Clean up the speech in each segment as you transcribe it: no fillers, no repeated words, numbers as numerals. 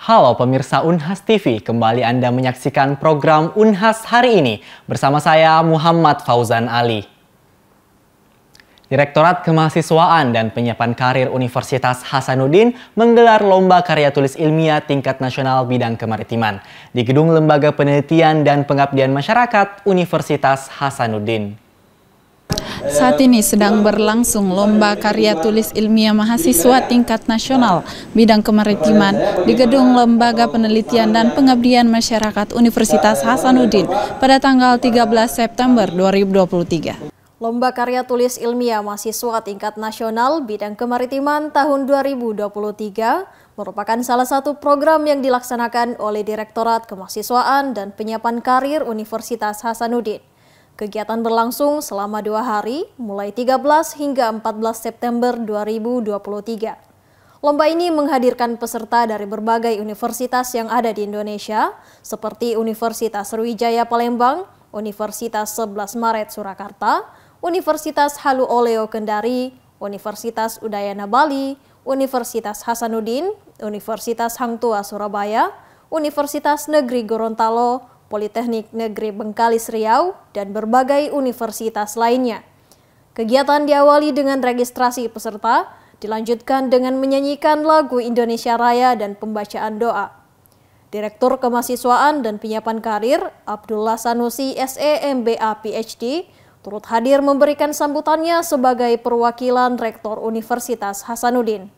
Halo pemirsa Unhas TV, kembali Anda menyaksikan program Unhas hari ini bersama saya Muhammad Fauzan Ali. Direktorat Kemahasiswaan dan Penyiapan Karir Universitas Hasanuddin menggelar Lomba Karya Tulis Ilmiah Tingkat Nasional Bidang Kemaritiman di Gedung Lembaga Penelitian dan Pengabdian Masyarakat Universitas Hasanuddin. Saat ini sedang berlangsung Lomba Karya Tulis Ilmiah Mahasiswa Tingkat Nasional Bidang Kemaritiman di Gedung Lembaga Penelitian dan Pengabdian Masyarakat Universitas Hasanuddin pada tanggal 13 September 2023. Lomba Karya Tulis Ilmiah Mahasiswa Tingkat Nasional Bidang Kemaritiman tahun 2023 merupakan salah satu program yang dilaksanakan oleh Direktorat Kemahasiswaan dan Penyiapan Karir Universitas Hasanuddin. Kegiatan berlangsung selama 2 hari, mulai 13 hingga 14 September 2023. Lomba ini menghadirkan peserta dari berbagai universitas yang ada di Indonesia, seperti Universitas Sriwijaya Palembang, Universitas 11 Maret Surakarta, Universitas Halu Oleo Kendari, Universitas Udayana Bali, Universitas Hasanuddin, Universitas Hang Tuah Surabaya, Universitas Negeri Gorontalo, Politeknik Negeri Bengkalis Riau, dan berbagai universitas lainnya. Kegiatan diawali dengan registrasi peserta, dilanjutkan dengan menyanyikan lagu Indonesia Raya dan pembacaan doa. Direktur Kemahasiswaan dan Penyiapan Karir, Abdullah Sanusi SE MBA PhD, turut hadir memberikan sambutannya sebagai perwakilan Rektor Universitas Hasanuddin.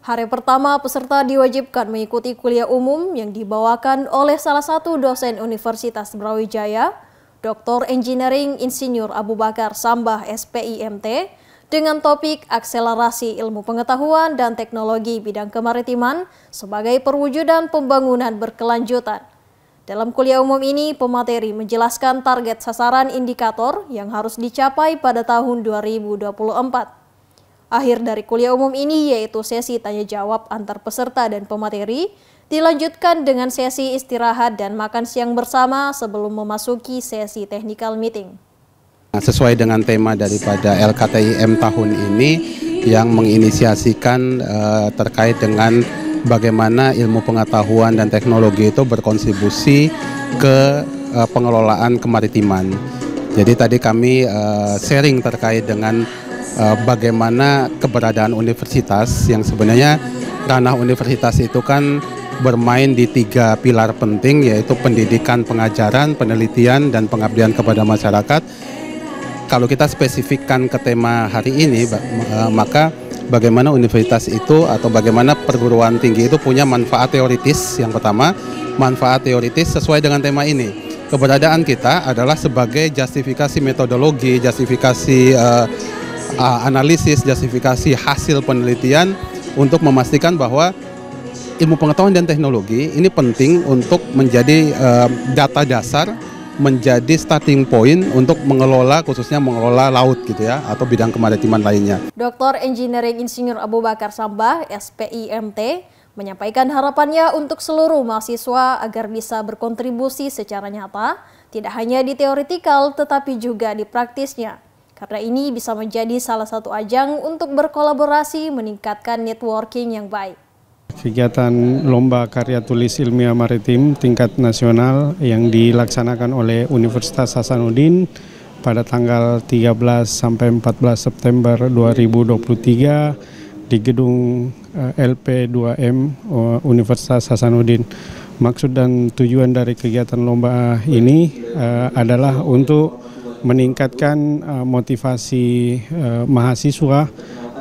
Hari pertama peserta diwajibkan mengikuti kuliah umum yang dibawakan oleh salah satu dosen Universitas Brawijaya, Dr. Engineering Insinyur Abu Bakar Sambah SPIMT, dengan topik akselerasi ilmu pengetahuan dan teknologi bidang kemaritiman sebagai perwujudan pembangunan berkelanjutan. Dalam kuliah umum ini, pemateri menjelaskan target sasaran indikator yang harus dicapai pada tahun 2024. Akhir dari kuliah umum ini yaitu sesi tanya jawab antar peserta dan pemateri, dilanjutkan dengan sesi istirahat dan makan siang bersama sebelum memasuki sesi technical meeting. Sesuai dengan tema daripada LKTIM tahun ini yang menginisiasikan terkait dengan bagaimana ilmu pengetahuan dan teknologi itu berkontribusi ke pengelolaan kemaritiman. Jadi tadi kami sharing terkait dengan bagaimana keberadaan universitas yang sebenarnya ranah universitas itu kan bermain di 3 pilar penting, yaitu pendidikan, pengajaran, penelitian, dan pengabdian kepada masyarakat. Kalau kita spesifikkan ke tema hari ini, maka bagaimana universitas itu atau bagaimana perguruan tinggi itu punya manfaat teoritis. Yang pertama, manfaat teoritis sesuai dengan tema ini. Keberadaan kita adalah sebagai justifikasi metodologi, justifikasi analisis, justifikasi hasil penelitian untuk memastikan bahwa ilmu pengetahuan dan teknologi ini penting untuk menjadi data dasar, menjadi starting point untuk mengelola, khususnya mengelola laut gitu ya, atau bidang kemaritiman lainnya. Dr. Engineering Insinyur Abu Bakar Sambah SPIMT menyampaikan harapannya untuk seluruh mahasiswa agar bisa berkontribusi secara nyata, tidak hanya di teoretikal tetapi juga di praktisnya. Karena ini bisa menjadi salah satu ajang untuk berkolaborasi meningkatkan networking yang baik. Kegiatan Lomba Karya Tulis Ilmiah Maritim Tingkat Nasional yang dilaksanakan oleh Universitas Hasanuddin pada tanggal 13 sampai 14 September 2023 di gedung LP2M Universitas Hasanuddin. Maksud dan tujuan dari kegiatan lomba ini adalah untuk meningkatkan motivasi mahasiswa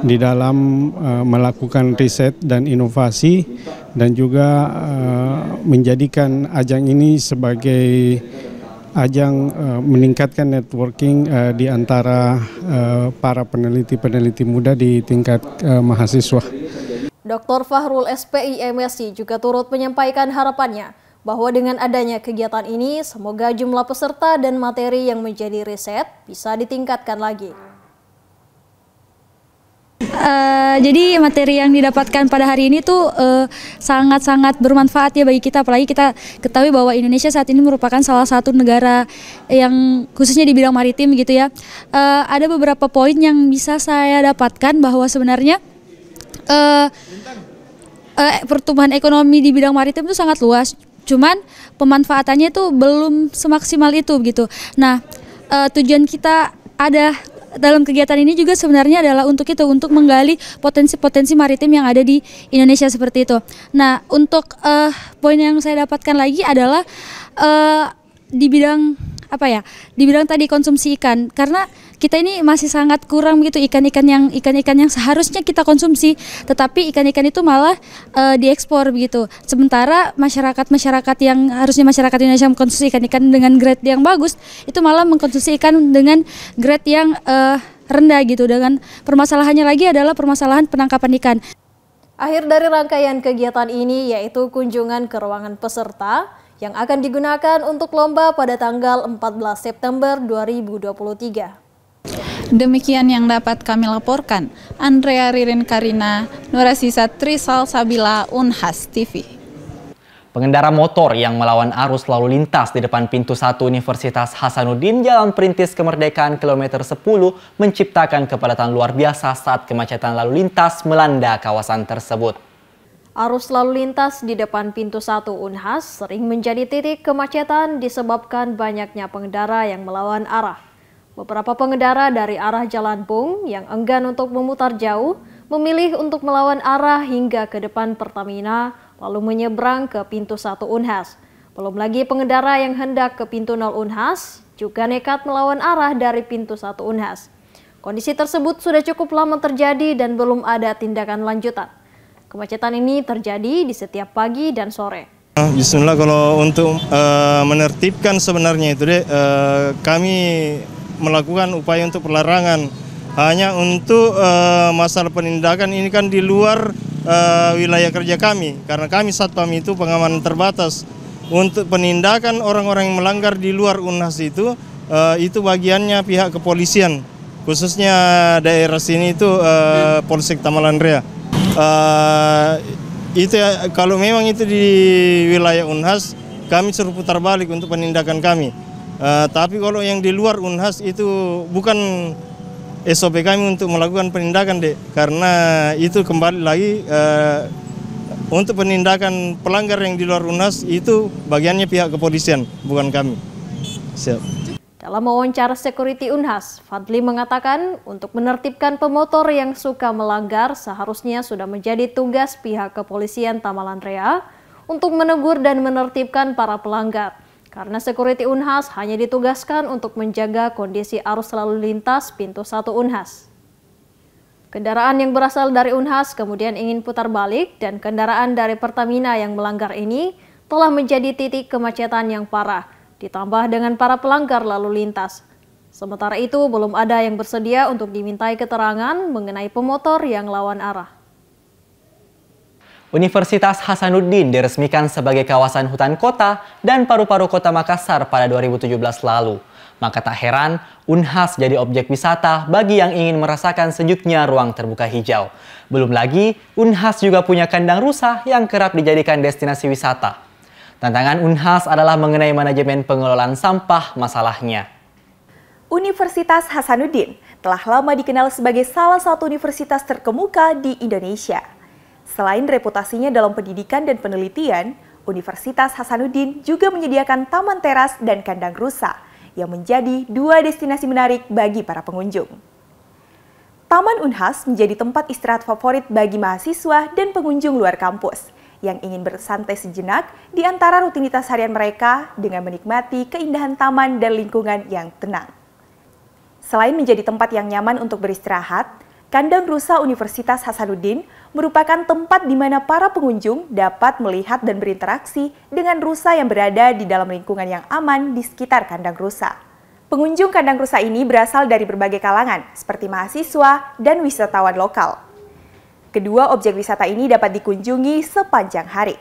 di dalam melakukan riset dan inovasi, dan juga menjadikan ajang ini sebagai ajang meningkatkan networking di antara para peneliti-peneliti muda di tingkat mahasiswa. Dr. Fahrul SPI MSc juga turut menyampaikan harapannya bahwa dengan adanya kegiatan ini, semoga jumlah peserta dan materi yang menjadi riset bisa ditingkatkan lagi. Jadi materi yang didapatkan pada hari ini tuh sangat-sangat bermanfaat ya bagi kita, apalagi kita ketahui bahwa Indonesia saat ini merupakan salah satu negara yang khususnya di bidang maritim gitu ya. Ada beberapa poin yang bisa saya dapatkan bahwa sebenarnya pertumbuhan ekonomi di bidang maritim itu sangat luas. Cuman pemanfaatannya itu belum semaksimal itu gitu. Nah, tujuan kita ada dalam kegiatan ini juga sebenarnya adalah untuk menggali potensi-potensi maritim yang ada di Indonesia seperti itu. Nah, untuk poin yang saya dapatkan lagi adalah di bidang di bidang tadi konsumsi ikan, karena kita ini masih sangat kurang begitu ikan-ikan yang seharusnya kita konsumsi, tetapi ikan-ikan itu malah diekspor begitu. Sementara masyarakat yang harusnya masyarakat Indonesia mengkonsumsi ikan-ikan dengan grade yang bagus, itu malah mengkonsumsi ikan dengan grade yang rendah gitu. Dengan permasalahannya lagi adalah permasalahan penangkapan ikan. Akhir dari rangkaian kegiatan ini yaitu kunjungan ke ruangan peserta yang akan digunakan untuk lomba pada tanggal 14 September 2023. Demikian yang dapat kami laporkan. Andrea Ririn Karina, Nurasisa Trisal Sabila, Unhas TV. Pengendara motor yang melawan arus lalu lintas di depan pintu 1 Universitas Hasanuddin Jalan Perintis Kemerdekaan kilometer 10 menciptakan kepadatan luar biasa saat kemacetan lalu lintas melanda kawasan tersebut. Arus lalu lintas di depan pintu 1 Unhas sering menjadi titik kemacetan disebabkan banyaknya pengendara yang melawan arah. Beberapa pengendara dari arah Jalan Pung yang enggan untuk memutar jauh memilih untuk melawan arah hingga ke depan Pertamina lalu menyeberang ke pintu 1 Unhas. Belum lagi pengendara yang hendak ke pintu 0 Unhas juga nekat melawan arah dari pintu 1 Unhas. Kondisi tersebut sudah cukup lama terjadi dan belum ada tindakan lanjutan. Kemacetan ini terjadi di setiap pagi dan sore. Bismillah, kalau untuk menertibkan sebenarnya itu kami melakukan upaya untuk pelarangan. Hanya untuk masalah penindakan ini kan di luar wilayah kerja kami. Karena kami Satpam itu pengamanan terbatas. Untuk penindakan orang-orang yang melanggar di luar Unhas itu bagiannya pihak kepolisian. Khususnya daerah sini itu Polsek Tamalandrea. Kalau memang itu di wilayah Unhas, kami suruh putar balik untuk penindakan kami. Tapi kalau yang di luar Unhas itu bukan SOP kami untuk melakukan penindakan, karena itu kembali lagi untuk penindakan pelanggar yang di luar Unhas itu bagiannya pihak kepolisian, bukan kami. Siap. Dalam wawancara security Unhas, Fadli mengatakan untuk menertibkan pemotor yang suka melanggar seharusnya sudah menjadi tugas pihak kepolisian Tamalandrea untuk menegur dan menertibkan para pelanggar. Karena security Unhas hanya ditugaskan untuk menjaga kondisi arus lalu lintas pintu 1 Unhas. Kendaraan yang berasal dari Unhas kemudian ingin putar balik dan kendaraan dari Pertamina yang melanggar ini telah menjadi titik kemacetan yang parah. Ditambah dengan para pelanggar lalu lintas. Sementara itu, belum ada yang bersedia untuk dimintai keterangan mengenai pemotor yang lawan arah. Universitas Hasanuddin diresmikan sebagai kawasan hutan kota dan paru-paru kota Makassar pada 2017 lalu. Maka tak heran, Unhas jadi objek wisata bagi yang ingin merasakan sejuknya ruang terbuka hijau. Belum lagi, Unhas juga punya kandang rusa yang kerap dijadikan destinasi wisata. Tantangan Unhas adalah mengenai manajemen pengelolaan sampah masalahnya. Universitas Hasanuddin telah lama dikenal sebagai salah satu universitas terkemuka di Indonesia. Selain reputasinya dalam pendidikan dan penelitian, Universitas Hasanuddin juga menyediakan taman teras dan kandang rusa yang menjadi dua destinasi menarik bagi para pengunjung. Taman Unhas menjadi tempat istirahat favorit bagi mahasiswa dan pengunjung luar kampus yang ingin bersantai sejenak di antara rutinitas harian mereka dengan menikmati keindahan taman dan lingkungan yang tenang. Selain menjadi tempat yang nyaman untuk beristirahat, kandang rusa Universitas Hasanuddin merupakan tempat di mana para pengunjung dapat melihat dan berinteraksi dengan rusa yang berada di dalam lingkungan yang aman di sekitar kandang rusa. Pengunjung kandang rusa ini berasal dari berbagai kalangan, seperti mahasiswa dan wisatawan lokal. Kedua objek wisata ini dapat dikunjungi sepanjang hari.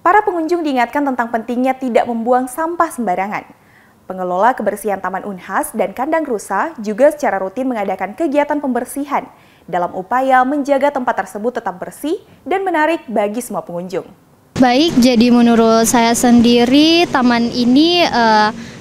Para pengunjung diingatkan tentang pentingnya tidak membuang sampah sembarangan. Pengelola kebersihan Taman Unhas dan kandang rusa juga secara rutin mengadakan kegiatan pembersihan dalam upaya menjaga tempat tersebut tetap bersih dan menarik bagi semua pengunjung. Baik, jadi menurut saya sendiri taman ini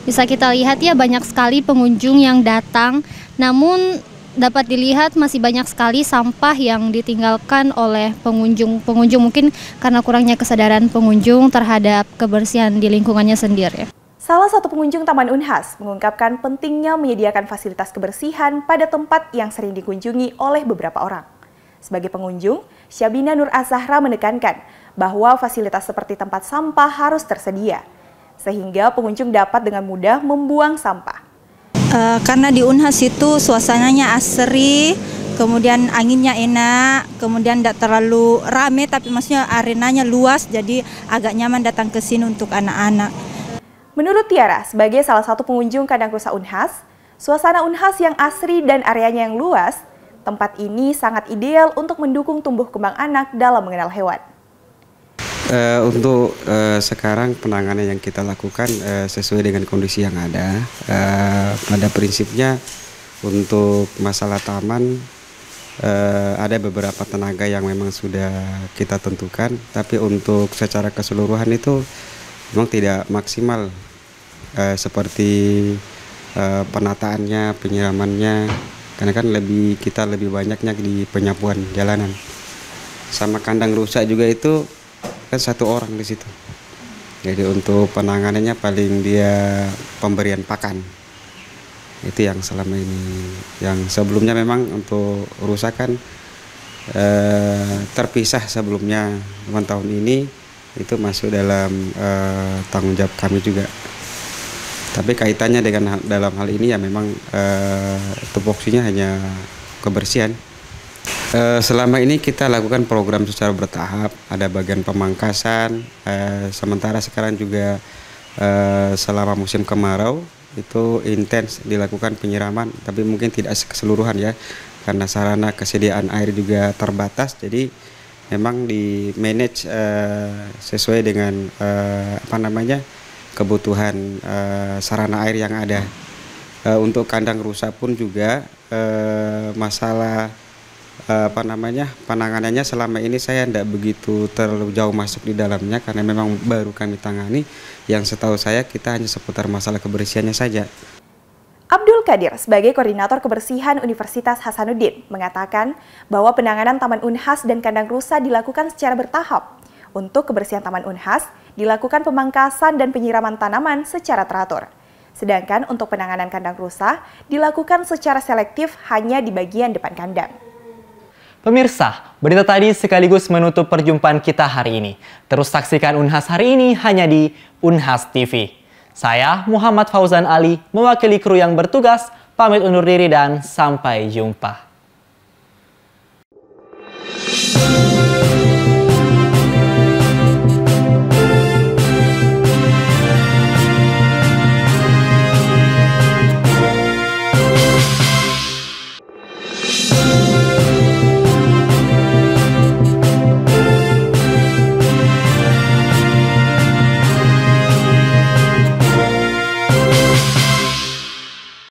bisa kita lihat ya banyak sekali pengunjung yang datang. Namun dapat dilihat masih banyak sekali sampah yang ditinggalkan oleh pengunjung mungkin karena kurangnya kesadaran pengunjung terhadap kebersihan di lingkungannya sendiri. Salah satu pengunjung Taman Unhas mengungkapkan pentingnya menyediakan fasilitas kebersihan pada tempat yang sering dikunjungi oleh beberapa orang. Sebagai pengunjung, Syabina Nur Azahra menekankan bahwa fasilitas seperti tempat sampah harus tersedia, sehingga pengunjung dapat dengan mudah membuang sampah. Karena di Unhas itu suasananya asri, kemudian anginnya enak, kemudian tidak terlalu rame, tapi maksudnya arenanya luas, jadi agak nyaman datang ke sini untuk anak-anak. Menurut Tiara, sebagai salah satu pengunjung kandang rusa Unhas, suasana Unhas yang asri dan areanya yang luas, tempat ini sangat ideal untuk mendukung tumbuh kembang anak dalam mengenal hewan. Untuk sekarang penanganan yang kita lakukan sesuai dengan kondisi yang ada. Pada prinsipnya untuk masalah taman ada beberapa tenaga yang memang sudah kita tentukan, tapi untuk secara keseluruhan itu memang tidak maksimal seperti penataannya, penyiramannya, karena kan kita lebih banyaknya di penyapuan jalanan. Sama kandang rusak juga itu kan satu orang di situ. Jadi untuk penanganannya paling dia pemberian pakan. Itu yang selama ini. Yang sebelumnya memang untuk rusa kan terpisah sebelumnya. Cuman tahun ini itu masuk dalam tanggung jawab kami juga. Tapi kaitannya dengan dalam hal ini ya memang tupoksinya hanya kebersihan. Selama ini kita lakukan program secara bertahap, ada bagian pemangkasan, sementara sekarang juga selama musim kemarau itu intens dilakukan penyiraman, tapi mungkin tidak keseluruhan ya, karena sarana kesediaan air juga terbatas, jadi memang di manage sesuai dengan kebutuhan sarana air yang ada. Untuk kandang rusa pun juga masalah penanganannya selama ini saya tidak begitu terlalu jauh masuk di dalamnya karena memang baru kami tangani. Yang setahu saya kita hanya seputar masalah kebersihannya saja. Abdul Qadir sebagai Koordinator Kebersihan Universitas Hasanuddin mengatakan bahwa penanganan Taman Unhas dan kandang rusa dilakukan secara bertahap. Untuk kebersihan Taman Unhas dilakukan pemangkasan dan penyiraman tanaman secara teratur. Sedangkan untuk penanganan kandang rusa dilakukan secara selektif hanya di bagian depan kandang. Pemirsa, berita tadi sekaligus menutup perjumpaan kita hari ini. Terus saksikan Unhas hari ini hanya di Unhas TV. Saya Muhammad Fauzan Ali, mewakili kru yang bertugas, pamit undur diri dan sampai jumpa.